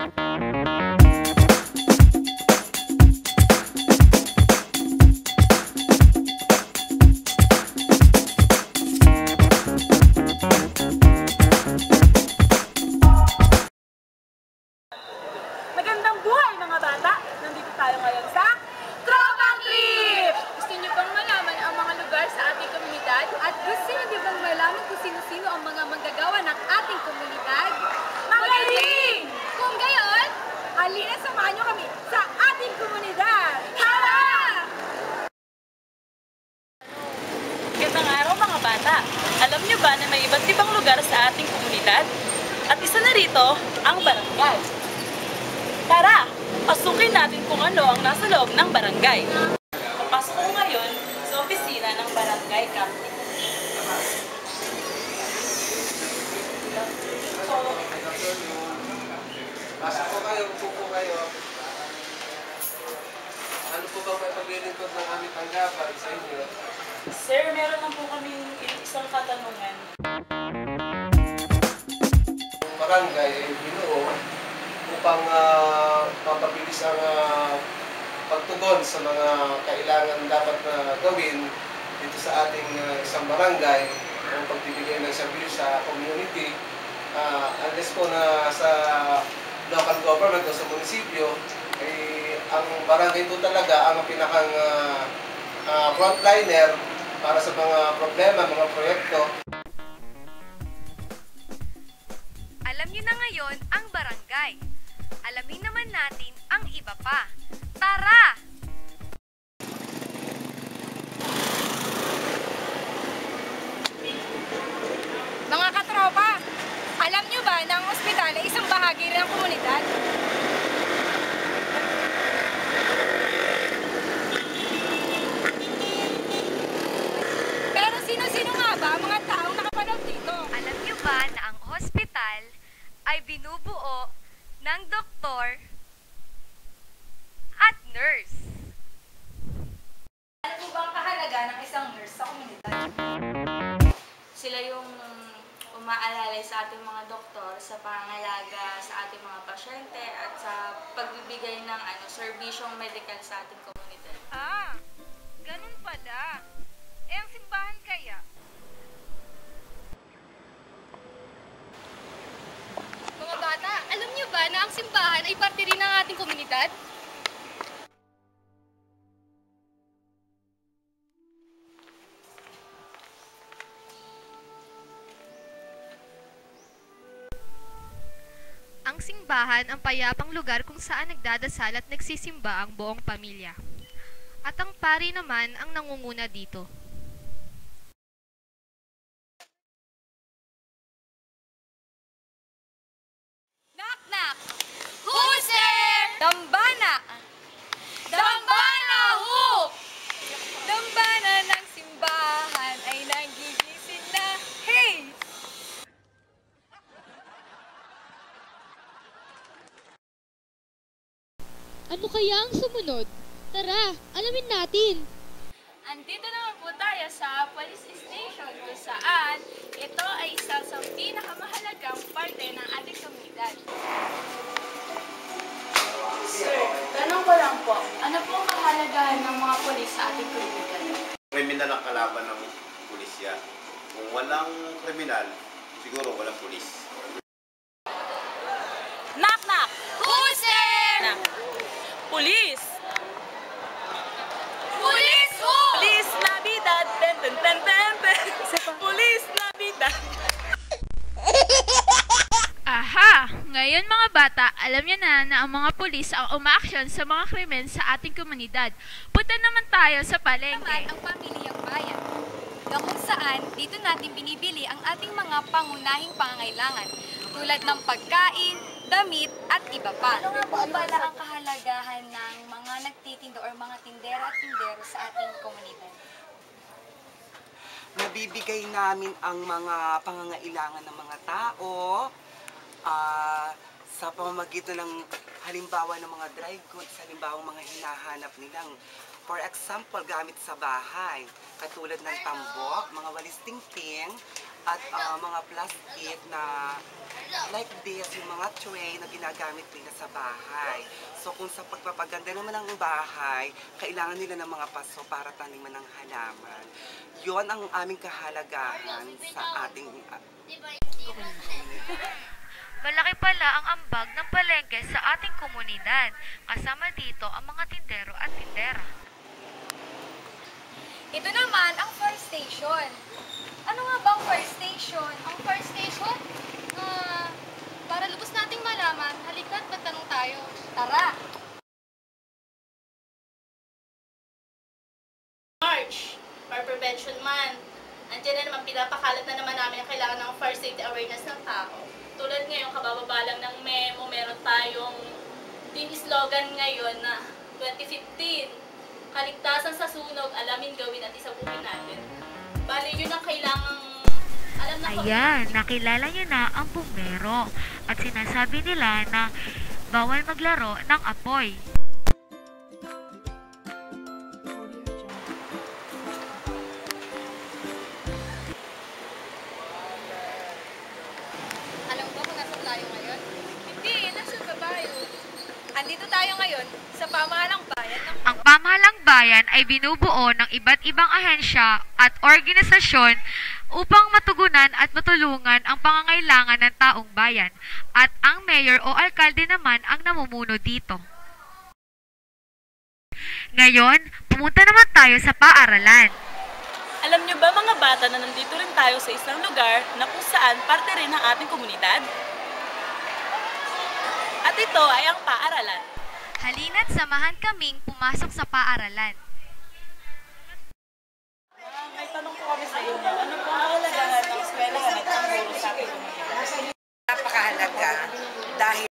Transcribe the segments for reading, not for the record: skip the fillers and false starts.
Magandang buhay mga bata! Nandito tayo ngayon sa Tropang Trip! Gusto niyo bang malaman ang mga lugar sa ating komunidad? At gusto niyo bang malaman kung sino-sino ang mga manggagawa ng ating komunidad? Magaling! Kung gayon, halina samahan niyo kami sa ating komunidad! Tara! Magandang araw mga bata! Alam niyo ba na may iba't ibang lugar sa ating komunidad? At isa na rito, ang barangay. Tara, pasukin natin kung ano ang nasa loob ng barangay. Papasok ko ngayon sa opisina ng barangay captain. Pasok po kayo, upo po kayo. Ano po ba may paglilingkod ng aming tanggapan sa inyo? Sir, meron lang po kaming isang katanungan. Barangay ay binuo upang mapabilis ang pagtugon sa mga kailangan dapat na gawin dito sa ating isang barangay ang pagbibigay ng serbisyo sa community. Unless po na sa local government o sa munisipyo, ang barangay po talaga ang pinakang frontliner para sa mga problema, mga proyekto. Alam niyo na ngayon ang barangay. Alamin naman natin ang iba pa. Tara! Mga katropa, alam niyo ba na ang ospital ay isang bahagi rin ng komunidad? Pero sino-sino nga ba ang mga taong nakapanood dito? Alam niyo ba na ang ospital ay binubuo ng doktor at nurse? Ano po ba ang kahalaga ng isang nurse sa komunidad? Sila yung umaalalay sa ating mga doktor sa pangangalaga sa ating mga pasyente at sa pagbibigay ng serbisyong medical sa ating komunidad. Ah, ganun pala. Eh, ang simbahan kaya? Mga bata, alam niyo ba na ang simbahan ay parte rin ng ating komunidad? Ang simbahan ang payapang lugar kung saan nagdadasal at nagsisimba ang buong pamilya. At ang pari naman ang nangunguna dito. Knock-knock! Who's there? Dambana! Dambana! Who? Dambana ng simbahan ay nagigising na. Hey! Ano kaya ang sumunod? Tara, alamin natin! Andito naman po tayo sa police station kung saan ito ay isa sa pinakamahalagang parte ng ating komunidad. Sir, tanong ko lang po, ano po ang kahalagahan ng mga polis sa ating komunidad? Kriminal ang kalaban ng pulisya. Kung walang kriminal, siguro walang pulis. Knock-knock! Who's there? Police! Police who? Police Navidad! Ten, ten, ten, ten, ten. Police Navidad! Aha! Ngayon mga bata, alam niyo na ang mga pulis ang umaaksyon sa mga krimen sa ating komunidad. Punta naman tayo sa palengke. Naman ang pamilyang bayan, na kung saan dito natin binibili ang ating mga pangunahing pangangailangan tulad ng pagkain, damit, at iba pa. Ano nga po pala ang kahalagahan ng mga nagtitindo or mga tindera at tindero sa ating komunidad? Nabibigay namin ang mga pangangailangan ng mga tao sa pamamagitan ng halimbawa ng mga dry goods, halimbawa mga hinahanap nilang, for example, gamit sa bahay, katulad ng tambok, mga walis tingting, at mga plastic na like this, yung mga tray na ginagamit nila sa bahay. So kung sa pagpapaganda naman ng bahay, kailangan nila ng mga paso para taniman ng halaman. Yon ang aming kahalagahan sa ating Malaki pala ang ambag ng palengke sa ating komunidad. Kasama dito ang mga tindero at tindera. Ito naman ang fire station. Ano nga ba ang fire station? Ang fire station? Para lubos nating malaman, halika't magtanong tayo. Tara! March, Fire Prevention Month. Andiyan na naman, pinapakalat na naman namin ang kailangan ng fire safety awareness ng tao. Tulad ngayon, kabababa lang ng memo, meron tayong team slogan ngayon na 2015. Kaligtasan sa sunog, alamin, gawin at isabuhin natin. Bali, yun ang kailangang alam na. Ayan, nakilala niyo na ang bumbero at sinasabi nila na bawal maglaro ng apoy. Alam mo kung nasa tayo ngayon? Hindi, nasa babayo. Andito tayo ngayon sa pamahalang bayan. Ang pamahalang bayan ay binubuo ng iba't ibang ahensya at organisasyon upang matugunan at matulungan ang pangangailangan ng taong bayan. At ang mayor o alkalde naman ang namumuno dito. Ngayon, pumunta naman tayo sa paaralan. Alam niyo ba mga bata na nandito rin tayo sa isang lugar na kung saan parte rin ng ating komunidad? At ito ay ang paaralan. Halina't samahan kaming pumasok sa paaralan. May tanong po kami sa inyo. Ano po ang kahalagahan ng eskwelahan at ang guro sa ating komunidad? napakahalaga dahil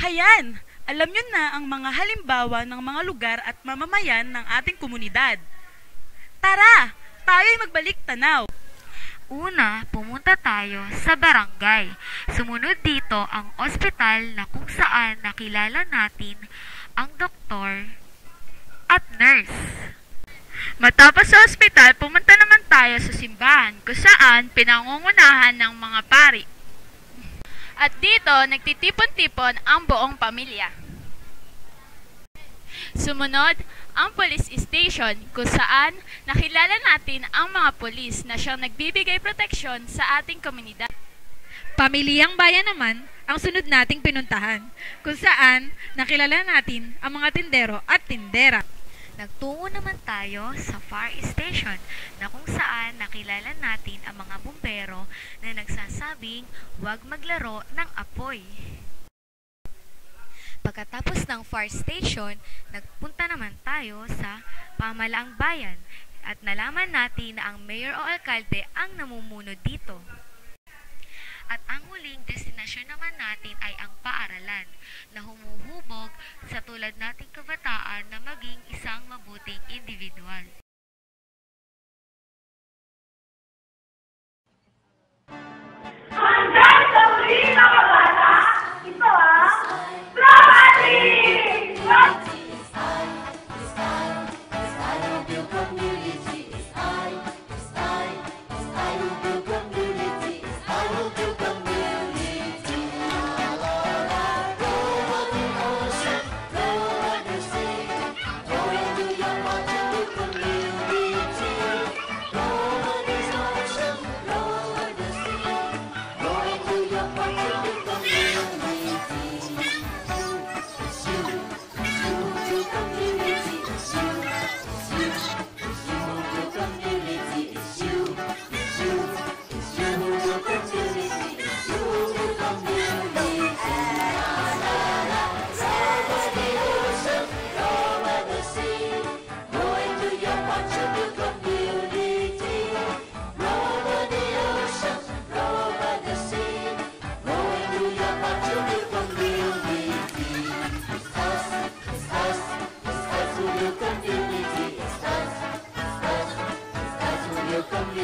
Hayan! Alam nyo na ang mga halimbawa ng mga lugar at mamamayan ng ating komunidad. Tara! Tayo'y magbalik tanaw! Una, pumunta tayo sa barangay. Sumunod dito ang ospital na kung saan nakilala natin ang doktor at nurse. Matapos sa ospital, pumunta naman tayo sa simbahan kung saan pinangungunahan ng mga pari. At dito, nagtitipon-tipon ang buong pamilya. Sumunod, ang police station kung saan nakilala natin ang mga pulis na siyang nagbibigay proteksyon sa ating komunidad. Pamilyang bayan naman ang sunod nating pinuntahan kung saan nakilala natin ang mga tindero at tindera. Nagtungo naman tayo sa fire station na kung saan nakilala natin ang mga bumbero na nagsasabing huwag maglaro ng apoy. Pagkatapos ng fire station, nagpunta naman tayo sa pamahalaang bayan at nalaman natin na ang mayor o alkalde ang namumuno dito. At ang huling destinasyon naman natin ay ang paaralan na humuhubog sa tulad nating kabataan na maging isang mabuting individual. Hanggang sa muli mga bata, ito ang Promatic! Go and do your marching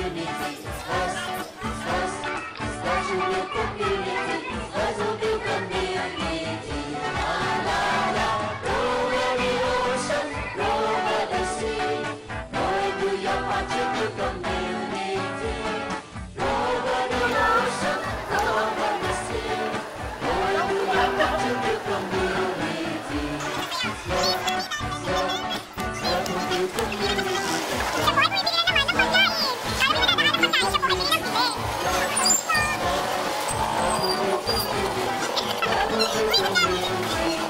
Thank you.